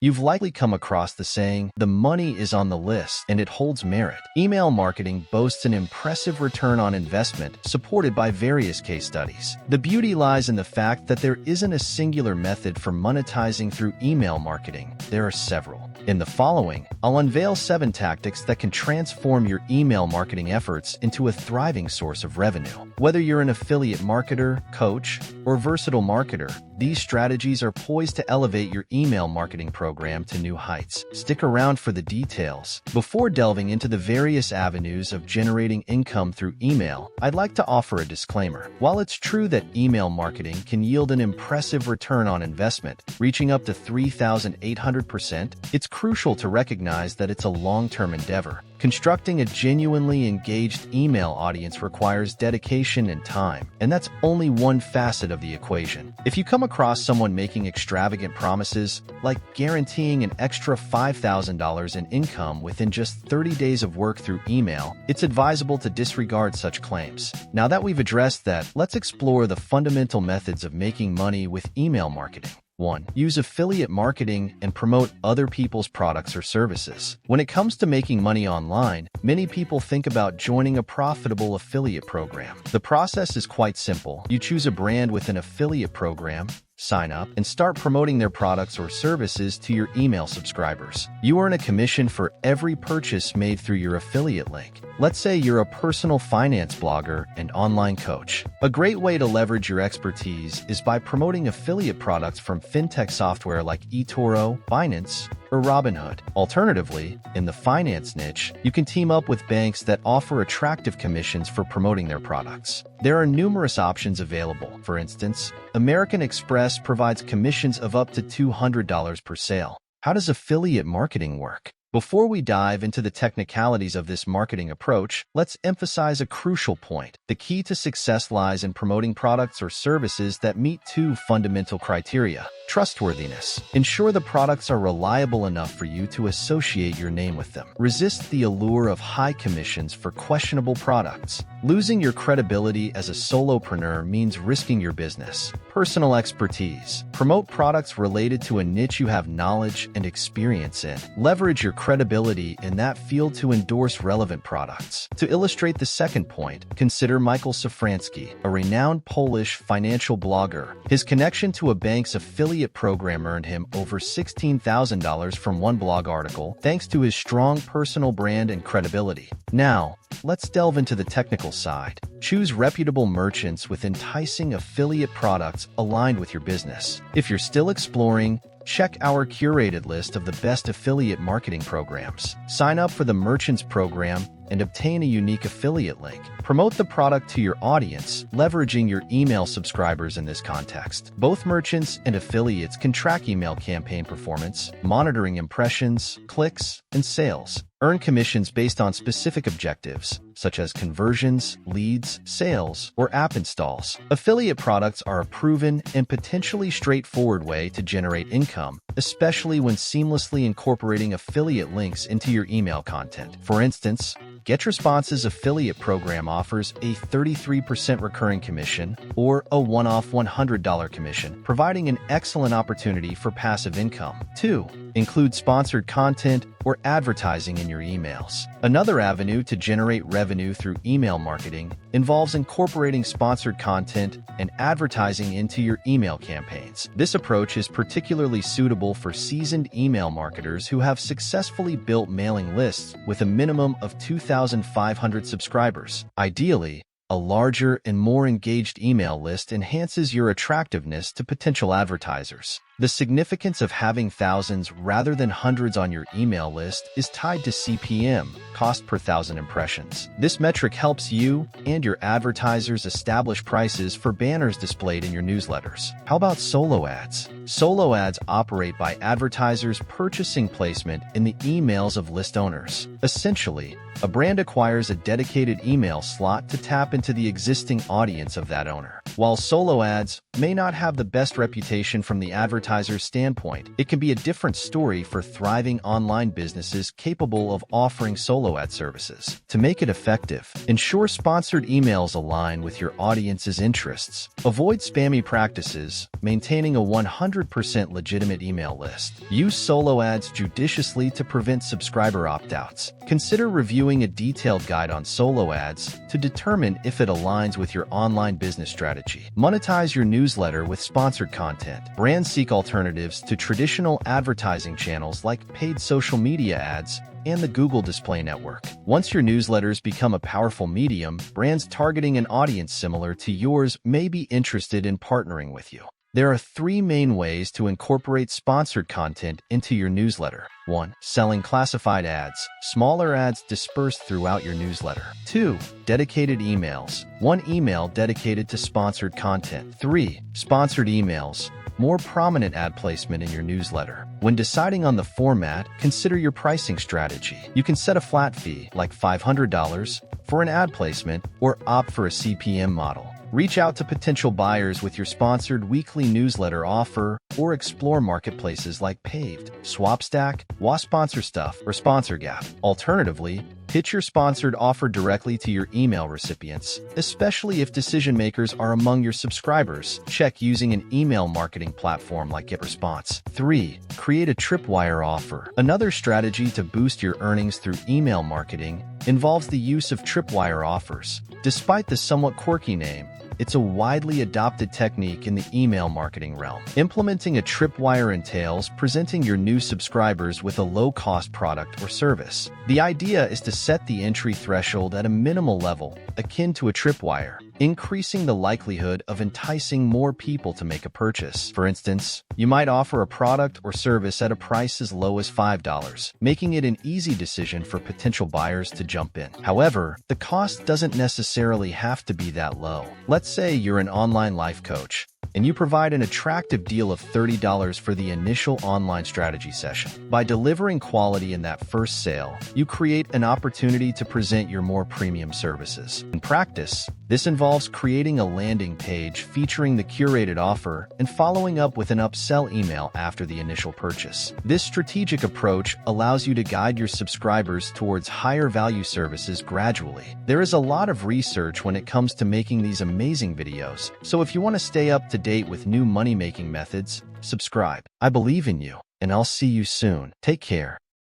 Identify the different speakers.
Speaker 1: You've likely come across the saying, "The money is on the list," and it holds merit. Email marketing boasts an impressive return on investment, supported by various case studies. The beauty lies in the fact that there isn't a singular method for monetizing through email marketing. There are several. In the following, I'll unveil 7 tactics that can transform your email marketing efforts into a thriving source of revenue. Whether you're an affiliate marketer, coach, or versatile marketer, these strategies are poised to elevate your email marketing program to new heights. Stick around for the details. Before delving into the various avenues of generating income through email, I'd like to offer a disclaimer. While it's true that email marketing can yield an impressive return on investment, reaching up to 3,800%, it's crucial to recognize that it's a long-term endeavor. Constructing a genuinely engaged email audience requires dedication and time, and that's only one facet of the equation. If you come across someone making extravagant promises, like guaranteeing an extra $5,000 in income within just 30 days of work through email, it's advisable to disregard such claims. Now that we've addressed that, let's explore the fundamental methods of making money with email marketing. 1. Use affiliate marketing and promote other people's products or services. When it comes to making money online, many people think about joining a profitable affiliate program. The process is quite simple. You choose a brand with an affiliate program, sign up, and start promoting their products or services to your email subscribers. You earn a commission for every purchase made through your affiliate link. Let's say you're a personal finance blogger and online coach. A great way to leverage your expertise is by promoting affiliate products from fintech software like eToro, Binance, or Robinhood. Alternatively, in the finance niche, you can team up with banks that offer attractive commissions for promoting their products. There are numerous options available. For instance, American Express provides commissions of up to $200 per sale. How does affiliate marketing work? Before we dive into the technicalities of this marketing approach, let's emphasize a crucial point. The key to success lies in promoting products or services that meet 2 fundamental criteria. Trustworthiness. Ensure the products are reliable enough for you to associate your name with them. Resist the allure of high commissions for questionable products. Losing your credibility as a solopreneur means risking your business. Personal expertise. Promote products related to a niche you have knowledge and experience in. Leverage your credibility in that field to endorse relevant products. To illustrate the second point, consider Michael Safranski, a renowned Polish financial blogger. His connection to a bank's affiliate program earned him over $16,000 from one blog article, thanks to his strong personal brand and credibility. Now, let's delve into the technical side. Choose reputable merchants with enticing affiliate products aligned with your business. If you're still exploring, check our curated list of the best affiliate marketing programs. Sign up for the Merchants program and obtain a unique affiliate link. Promote the product to your audience, leveraging your email subscribers in this context. Both merchants and affiliates can track email campaign performance, monitoring impressions, clicks, and sales. Earn commissions based on specific objectives, such as conversions, leads, sales, or app installs. Affiliate products are a proven and potentially straightforward way to generate income, especially when seamlessly incorporating affiliate links into your email content. For instance, GetResponse's affiliate program offers a 33% recurring commission or a one-off $100 commission, providing an excellent opportunity for passive income. 2. Include sponsored content or advertising in your emails. Another avenue to generate revenue through email marketing involves incorporating sponsored content and advertising into your email campaigns. This approach is particularly suitable for seasoned email marketers who have successfully built mailing lists with a minimum of 2,500 subscribers. Ideally, a larger and more engaged email list enhances your attractiveness to potential advertisers. The significance of having thousands rather than hundreds on your email list is tied to CPM, cost per thousand impressions. This metric helps you and your advertisers establish prices for banners displayed in your newsletters. How about solo ads? Solo ads operate by advertisers purchasing placement in the emails of list owners. Essentially, a brand acquires a dedicated email slot to tap into the existing audience of that owner. While solo ads may not have the best reputation from the advertising advertiser's standpoint, it can be a different story for thriving online businesses capable of offering solo ad services. To make it effective, ensure sponsored emails align with your audience's interests. Avoid spammy practices, maintaining a 100% legitimate email list. Use solo ads judiciously to prevent subscriber opt-outs. Consider reviewing a detailed guide on solo ads to determine if it aligns with your online business strategy. Monetize your newsletter with sponsored content. Brands seek alternatives to traditional advertising channels like paid social media ads and the Google Display Network. Once your newsletters become a powerful medium, brands targeting an audience similar to yours may be interested in partnering with you. There are 3 main ways to incorporate sponsored content into your newsletter. 1. Selling classified ads, smaller ads dispersed throughout your newsletter. 2. Dedicated emails, one email dedicated to sponsored content. 3. Sponsored emails, more prominent ad placement in your newsletter. When deciding on the format, consider your pricing strategy. You can set a flat fee, like $500, for an ad placement, or opt for a CPM model. Reach out to potential buyers with your sponsored weekly newsletter offer or explore marketplaces like Paved, Swapstack, WaSponsorStuff, or SponsorGap. Alternatively, pitch your sponsored offer directly to your email recipients, especially if decision makers are among your subscribers. Check using an email marketing platform like GetResponse. 3. Create a tripwire offer. Another strategy to boost your earnings through email marketing involves the use of tripwire offers. Despite the somewhat quirky name, it's a widely adopted technique in the email marketing realm. Implementing a tripwire entails presenting your new subscribers with a low-cost product or service. The idea is to set the entry threshold at a minimal level, akin to a tripwire, increasing the likelihood of enticing more people to make a purchase. For instance, you might offer a product or service at a price as low as $5, making it an easy decision for potential buyers to jump in. However, the cost doesn't necessarily have to be that low. Let's say you're an online life coach, and you provide an attractive deal of $30 for the initial online strategy session. By delivering quality in that first sale, you create an opportunity to present your more premium services. In practice, this involves creating a landing page featuring the curated offer and following up with an upsell email after the initial purchase. This strategic approach allows you to guide your subscribers towards higher value services gradually. There is a lot of research when it comes to making these amazing videos, so if you want to stay up to date with new money-making methods, subscribe. I believe in you, and I'll see you soon. Take care.